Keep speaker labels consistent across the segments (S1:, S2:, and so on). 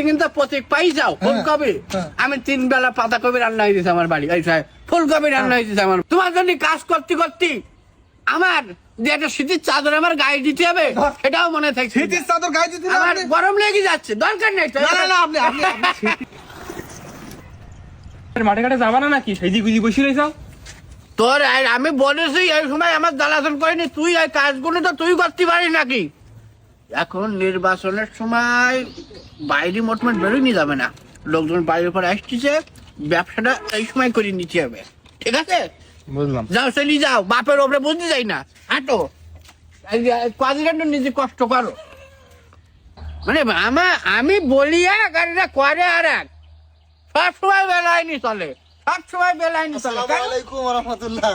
S1: কিন্তু প্রতীক পাই যাও ফুলকপি আমি 3 বেলা পাতাকপি রান্না হয়ে দিয়েছি আমার বাড়ি এই সাহেব ফুলকপি রান্না হয়ে দিয়েছে আমার তোমার জন্য কাজ করতে করতে আমার যে একটা শীতের চাদর আমার গায়ে দিতে হবে সেটাও মনে থাকছে
S2: শীতের চাদর গায়ে দিতে
S1: আমার গরম লেগে যাচ্ছে দরকার নেই তো
S2: আপনি মাঠে ঘাটে যাবা না নাকি সেজি গুজি বসে রয়েছ
S1: তোর আমি বলেছি এই সময় আমার জ্বালাতন করিনি তুই এই কাজগুলো তো তুই করতে পারিস নাকি এখন নির্বাচনের সময় বাইরে মোটমাট বেরোয়নি যাবে না লোকজন বাইরের পর আসছে ব্যবসাটা এই সময় করে নিতে হবে ঠিক আছে
S2: বুঝলাম
S1: যাও চলি যাও বাপের ওপরে বুঝতে যাই না হাঁটো কাজটা নিজে কষ্ট করো মানে আমি বলি এক আর এটা করে আর এক সবসময় বেলায়নি চলে সবসময় বেলায়নি চলে
S3: আসসালামু আলাইকুম ওয়া রাহমাতুল্লাহ।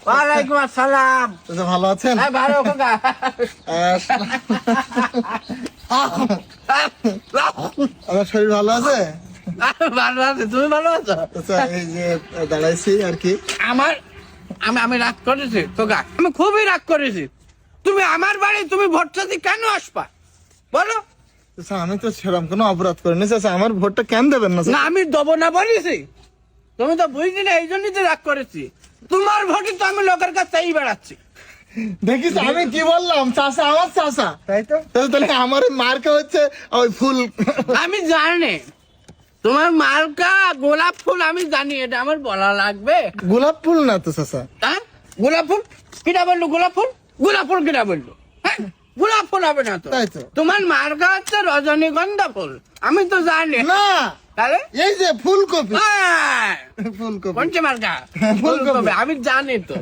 S1: ওয়ালাইকুম আসসালাম
S3: চাচা ভালো আছেন?
S1: হ্যাঁ ভালো কাকা
S3: আমার শরীর ভালো আছে?
S1: ভালো আছে তুমি ভালো আছো
S3: আচ্ছা এই যে দাঁড়াইছি আর কি
S1: আমি রাগ করেছি তোকা আমি খুবই রাগ করেছি তুমি আমার বাড়ি তুমি ভোট চাইতে কেন আসবা বলো
S3: আচ্ছা আমি তো সেরকম কোনো অপরাধ করিনি চাচা আমার ভোটটা কেন দেবেন না
S1: না আমি দেবো না বলেছি তুমি তো বুঝলি না এই জন্যই তো রাগ করেছি তোমার ভোটে তো আমি লোকের কাছে চাই বেড়াচ্ছি
S3: দেখিস আমি কি বললাম চাচা আমার চাচা
S2: তাই তো
S3: তাহলে আমার মার্কা হচ্ছে ওই ফুল
S1: আমি জানি তোমার মার্কা গোলাপ ফুল আমি জানি এটা আমার বলা লাগবে
S3: গোলাপ ফুল না তো চাচা
S1: হ্যাঁ গোলাপ ফুল কিনা বললো গোলাপ ফুল কিনা বললো হ্যাঁ গোলাপ ফুল হবে না তো
S3: তাই তো।
S1: তোমার মার্কা হচ্ছে রজনীগন্ধা ফুল আমি তো জানি
S3: না
S1: তাহলে
S3: এই যে ফুলকপি
S1: হ্যাঁ,
S3: ফুলকপি
S1: কোনটা মার্কা
S3: ফুলকপি।
S1: ফুলকপি আমি জানি তো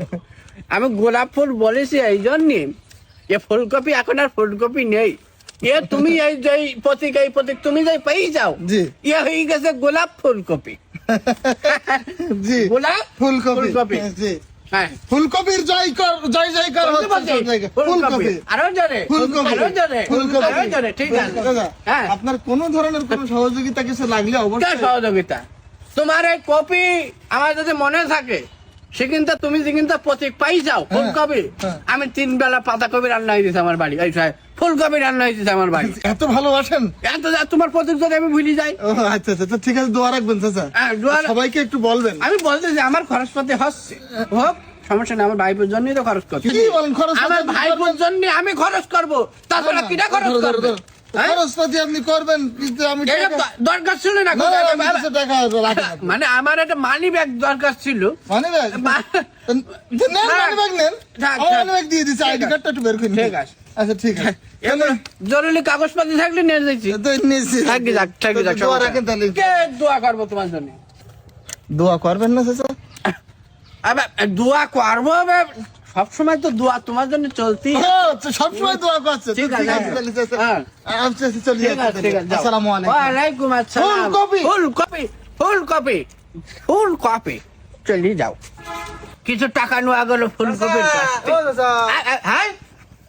S1: আমি গোলাপ ফুল বলেছি এই জন্য এ ফুলকপি এখন আর ফুলকপি নেই এ তুমি এই যে প্রতীক তুমি যাই পেয়ে যাও
S3: জি।
S1: এ হয়ে গেছে গোলাপ ফুলকপি
S3: জি
S1: গোলাপ
S3: ফুলকপি জি
S1: হ্যাঁ
S3: ফুলকপির জয় কর হচ্ছে সব জায়গায়। ফুলকপি
S1: আরো জোরে
S3: ফুলকপি
S1: আরো জোরে
S3: ফুলকপি
S1: আরো জোরে ঠিক আছে
S3: দাদা,
S1: হ্যাঁ
S3: আপনার কোন ধরনের কোন সহযোগিতা কিছু লাগলে
S1: কে
S3: অবশ্যই
S1: সহযোগিতা তোমার এই কপি আমার যদি মনে থাকে সে কিন্তু তুমি যে কিন্তু প্রতীক পাই যাও ফুলকপি
S3: হ্যাঁ।
S1: আমি 3 বেলা পাতাকপি রান্না হয়ে দিয়েছি আমার বাড়ি এই সাহেব ফুলকপি রান্না হয়ে দিয়েছে আমার বাড়ি
S3: এত ভালোবাসেন
S1: এত তোমার প্রতীক যদি আমি ভুলে যাই
S3: ও আচ্ছা আচ্ছা তো ঠিক আছে দোয়া রাখবেন চাচা
S1: হ্যাঁ, দোয়া-
S3: সবাইকে একটু বলবেন
S1: আমি বলতেছি আমার খরচপাতি হচ্ছে হোক সমস্যা নেই আমার ভাইপোর জন্যই তো খরচ করছি
S3: কি বলেন খরচপাতি
S1: আমার
S3: আপনি
S1: ভাইপোর
S3: করবেন?
S1: জন্য আমি খরচ করবো তাছাড়া কিনা খরচ
S3: ধরো, ধরো,
S1: করবে
S3: ধরো। খরচপাতি আপনি করবেন কিন্তু আমি
S1: এটা
S3: টাকা-
S1: তো দরকার ছিল না
S3: না, না, আমি কিছু টাকা রাখি না।
S1: মানে আমার একটা মানি ব্যাগ দরকার ছিল
S3: মানি ব্যাগ নেন মানি ব্যাগ নেন
S1: থাক,
S3: আমার
S1: থাক।
S3: মানি ব্যাগ দিয়ে দিচ্ছি আইডি কার্ডটা একটু বের করে নিন।
S1: ঠিক আছে।
S3: আচ্ছা ঠিক আছে
S1: এগুলো জরুরি কাগজপাতি থাকলে নিয়ে যাচ্ছি
S3: তো নিয়েছি
S1: থাকি যাক
S3: তো দোয়া রাখেন তাহলে
S1: কে দোয়া করবো তোমার জন্য
S3: দোয়া করবেন না চাচা
S1: আবার দোয়া করবো সবসময় তো দোয়া তোমার জন্য চলতি
S3: সবসময় দোয়া করছে
S1: ঠিক আছে,
S3: তাহলে চাচা
S1: হ্যাঁ।
S3: আচ্ছা আচ্ছা চলে
S1: ঠিক আছে ঠিক আছে যাও।
S3: আসসালামু আলাইকুম
S1: ওয়ালাইকুম আসসালাম
S3: ফুলকপি।
S1: ফুলকপি চলি যাও কিছু টাকা নেওয়া গেল ফুলকপির কাছ থেকে। হ্যাঁ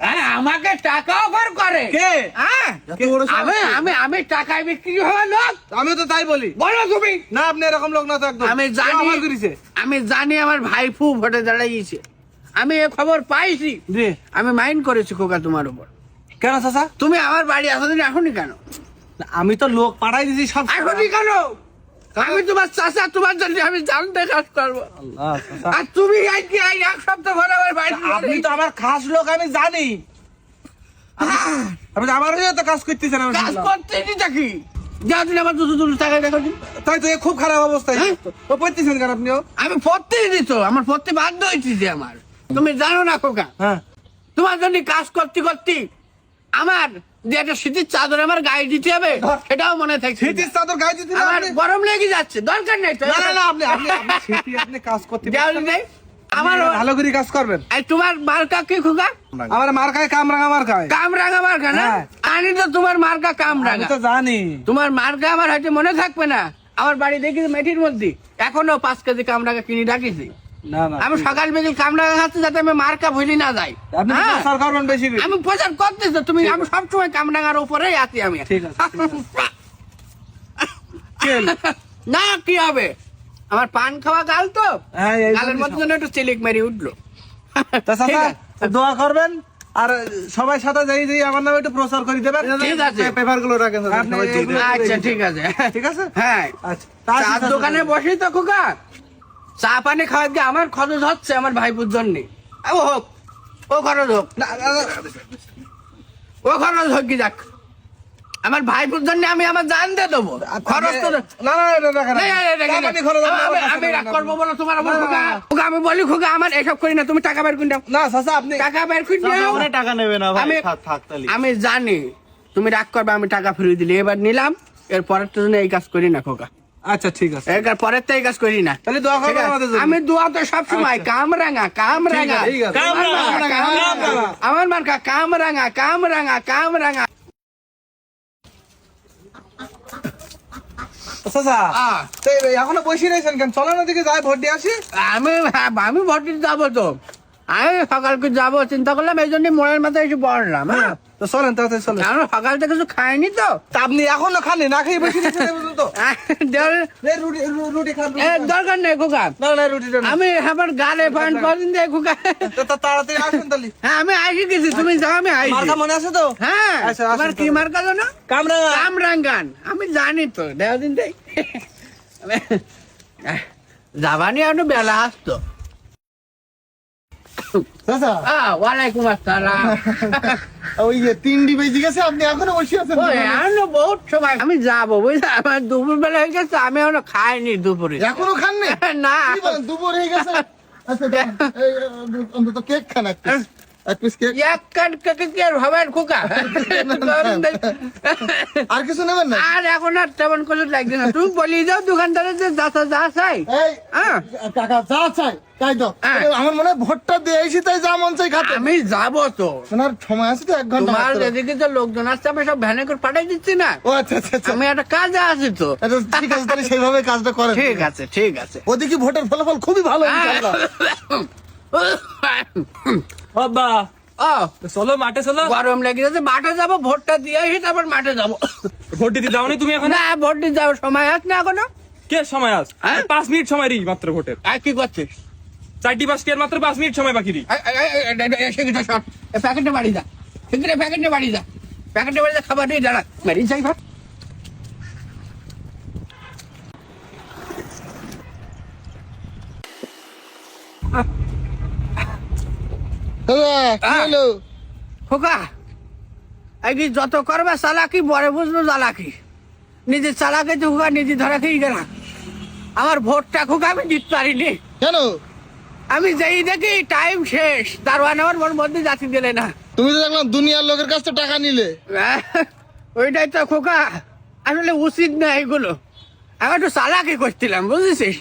S1: হ্যাঁ, আমাকে টাকা অফার করে
S2: কে?
S1: হ্যাঁ
S2: এত বড় সাহস
S1: আমি
S2: কে?
S1: আমি আমি টাকায় বিক্রি হওয়া লোক
S2: আমি তো তাই বলি
S1: বলো তুমি
S2: না আপনি এরকম লোক না তো একদম
S1: আমি
S2: কে
S1: জানি
S2: অফার করেছে
S1: আমি জানি আমার ভাইফু ভোটে দাঁড়াইছে আমি এ খবর পাইছি
S2: জি
S1: আমি মাইন্ড করেছি খোকা তোমার উপর
S2: কেন চাচা
S1: তুমি আমার বাড়ি এতদিন এখনই কেন
S2: আমি তো লোক পাঠাই দিছি সব
S1: এখনই কেন আমি তোমার চাচা তোমার জন্য আমি জানতে কাজ করবো
S2: আল্লাহ চাচা
S1: আর তুমি আজকে এই 1 সপ্তাহ ধরে আমার বাড়ি
S2: আপনি তো আমার খাস লোক আমি জানি আপনি তো আমার হয়ে তো কাজ করতেছেন আমি
S1: কাজ
S2: শুনলাম।
S1: করতে দিটা কি যা দিন আমার 200 টাকা দেখো দিন।
S2: তাই তো এ খুব খারাপ অবস্থা
S1: হ্যাঁ?
S2: ও পড়তেছেন কেন আপনিও
S1: আমি পড়তে দিত আমার পড়তে বাধ্য হয়েছি যে আমার তুমি জানো না খোকা
S2: হ্যাঁ
S1: তোমার জন্য কাজ করতে করতে আমার যে একটা শীতের চাদর আমার গায়ে দিতে হবে সেটাও মনে থাকছে
S2: শীতের চাদর গায়ে দিতে না
S1: আমার
S2: আপনি?
S1: গরম লেগে যাচ্ছে দরকার নেই তো
S2: না না না আপনি আপনি আপনি শীতে আপনি কাজ করতে
S1: দেওয়ালি নেই আমার
S2: ভালো করে কাজ করবেন
S1: এই তোমার মার্কা কি খোকা
S2: আমার মার খায় কামরাঙা মার খায়
S1: কামরাঙা মার্কা না
S2: হ্যাঁ।
S1: আনি তো তোমার মার্কা
S2: আমি
S1: কামরাঙা
S2: তো জানি
S1: তোমার মার্কা আমার হয়তো মনে থাকবে না আমার বাড়ি দেখি মেঠির মধ্যে এখনো 5 কেজি কামরাঙা কিনে রাখিছি
S2: না না
S1: আমি সকাল বিকেল কামরাঙা খাচ্ছি যাতে আমি মার্কা ভুলি না যাই
S2: আপনি
S1: হ্যাঁ?
S2: প্রচার করবেন বেশি করে।
S1: আমি প্রচার করতেছি তুমি আমি সবসময় কামরাঙার উপরেই আছি আমি
S2: ঠিক আছে, কেন?
S1: না কি হবে আমার পান খাওয়া গাল তো
S2: হ্যাঁ, এই
S1: গালের
S2: জন্যই
S1: মধ্যে যেন একটু চিলিক মেরে উঠলো
S2: তা
S1: ঠিক
S2: চাচা
S1: আছে।
S2: দোয়া করবেন
S3: আর সবাই সাথে যাই যাই আমার নামে একটু প্রচার করে দেবেন।
S1: ঠিক আছে।
S3: পেপার গুলো রাখেন চাচা,
S2: আপনি
S3: সবাই দিয়ে দেবে।
S1: আচ্ছা ঠিক আছে
S3: ঠিক আছে।
S1: হ্যাঁ
S3: আচ্ছা
S1: চার দোকানে বসি তো খোকা চা পানি খাওয়া দিয়ে আমার খরচ হচ্ছে আমার ভাইপুর জন্য ও হোক ও খরচ হোক ও খরচ হোক কি যাক আমার ভাইপুর জন্য আমি আমার জান দিয়ে দেবো খরচ তো
S3: না না এটা রাখেন।
S1: এই, এই, এই,
S3: চা পানি খরচ
S1: আমি রাগ করবো বলো তোমার উপর খোকা খোকা আমি বলি খোকা আমার এসব করি না তুমি টাকা বের করে দাও
S3: না চাচা আপনি
S1: টাকা বের করে দাও
S3: অনেক টাকা নেবে না ভাই,
S1: আমি-
S3: থাক থাক তাহলে।
S1: আমি জানি তুমি রাগ করবে আমি টাকা ফিরিয়ে দিলি এবার নিলাম এর পরের তো জন্য এই কাজ করি না খোকা
S3: আচ্ছা ঠিক আছে,
S1: এর পরের তো এই কাজ করি না
S3: তাহলে দোয়া
S1: ঠিক
S3: করবেন
S1: আছে?
S3: আমাদের জন্য।
S1: আমি দোয়া তো সবসময় কামরাঙা কামরাঙা
S3: ঠিক আছে, ঠিক আছে।
S1: আমার মার্কা কামরাঙা কামরাঙা কামরাঙা
S3: চাচা
S1: আহ,
S3: তো এখনো বসে রয়েছেন কেন? চলেন ওদিকে যাই ভোট দিয়ে আসি।
S1: আমি ভোট দিতে যাবো তো আমি সকালকে যাবো চিন্তা করলাম এই জন্য মনের মাথায় এসে বললাম হ্যাঁ
S3: তো চলেন তাড়াতাড়ি চলেন।
S1: আমি সকাল থেকে কিছু খাইনি তো
S3: তা আপনি এখনো খাননি, না খেয়ে বসে রয়েছেন এই পর্যন্ত? এই রুটি খান, রুটি খান।
S1: দরকার নেই খোকা
S3: না না রুটিটা না।
S1: আমি আমার গালে ফান কদিন দিয়ে খোকা
S3: তো তাড়াতাড়ি আসেন তাহলে।
S1: হ্যাঁ আমি আইসি গেছি তুমি যাও আমি আইসি
S3: মার্কা মনে আছে তো?
S1: হ্যাঁ
S3: আচ্ছা, আসুন
S1: তোমার কি
S3: তাহলে।
S1: মার্কা জানো
S3: কামরাঙা।
S1: কামরাঙ্গান আমি জানি তো দেওয়া দিন দেই যাবানি আর বেলা আসতো
S3: চাচা
S1: ওয়ালাইকুম আসসালাম
S3: ওই যে 3 বেজে গেছে, আপনি এখনো বসে আছেন?
S1: ওই এখনো বহুত সময় আমি যাবো বুঝলে আমার দুপুর বেলা হয়ে গেছে আমি এখনো খাইনি দুপুরে
S3: এখনো খাননি?
S1: না
S3: কি বলেন, দুপুর হয়ে গেছে? আচ্ছা দাঁড়ান, এই, অন্তত কেক খান এক piece। এক piece কেক।
S1: এক কাট কেটে কি আর হবে খোকা
S3: আর কিছু নেবেন না?
S1: আর এখন আর তেমন করে লাগছে না তুমি বলি যাও দোকানদারের যে যা চাই
S3: এই
S1: হ্যাঁ
S3: কাকা যা চাই তাই তো।
S1: হ্যাঁ।
S3: আমার মনে হয় ভোটটা দিয়ে আইসি তাই যা মন চাই খাতে।
S1: আমি যাবো তো
S3: শোনার সময় আছে তো, 1 ঘন্টা
S1: তোমার
S3: মাত্র।
S1: এদিকে যে লোকজন আসছে আমি সব ভ্যানে করে পাঠাই দিচ্ছি না
S3: ও আচ্ছা আচ্ছা আচ্ছা।
S1: আমি একটা কাজে আছি তো
S3: আচ্ছা, ঠিক আছে তাহলে সেইভাবে কাজটা করেন।
S1: ঠিক আছে ঠিক আছে
S3: ওদিকে ভোটের ফলাফল খুবই ভালো ইনশাআল্লাহ।
S2: বাবা
S1: ও
S2: চলো মাঠে চলো,
S1: গরম লেগে যাচ্ছে মাঠে যাবো ভোটটা দিয়ে আসি তারপর মাঠে যাবো
S2: ভোট দিতে যাওনি তুমি এখন?
S1: না ভোট দিতে যাওয়ার সময় আছে না এখনো
S2: কে সময় আস?
S1: হ্যাঁ?
S2: 5 মিনিট সময় রি মাত্র ভোটের।
S1: আর কি করছিস
S2: 4টি বাস কে মাত্র 5 মিনিট সময় বাকি রি।
S1: সেটা সব প্যাকেটে বাড়ি যা সেখানে প্যাকেটে বাড়ি যা প্যাকেটে বাড়ি যা খাবার দিয়ে দাঁড়া মেরি যাই ভাত
S3: দাদা কি হলো?
S1: খোকা এই কি যত করবে চালাকি বড় বুঝলো চালাকি নিজে চালাকি তো খোকা নিজে ধরা খেয়ে গেলাম আমার ভোটটা খোকা আমি জিততে পারিনি
S3: কেন?
S1: আমি যেই দেখি টাইম শেষ দারোয়ান আমার মন মধ্যে যাচ্ছি দিলে না
S3: তুমি তো দেখলাম দুনিয়ার লোকের কাছ থেকে টাকা নিলে।
S1: ওইটাই তো খোকা আসলে উচিত না এগুলো আমি একটু চালাকি করছিলাম বুঝেছিস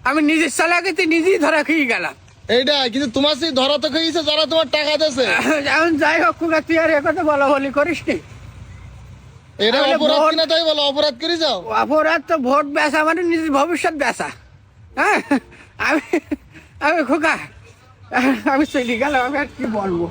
S1: আমি নিজের চালাকিতে নিজেই ধরা খেয়ে গেলাম
S3: এইটা কিন্তু তোমার সেই ধরা তো খেয়েছে যারা তোমার টাকা দিয়েছে।
S1: এখন যাই হোক খোকা তুই আর একথা বলা বলি করিস নি
S3: এটা
S1: তাহলে
S3: অপরাধ
S1: ভোট-
S3: কিনা তাই বলো, অপরাধ করে যাও।
S1: অপরাধ তো ভোট বেচা মানে নিজের ভবিষ্যৎ বেচা হ্যাঁ আমি আমি খোকা আমি চলে গেলাম আমি আর কি বলবো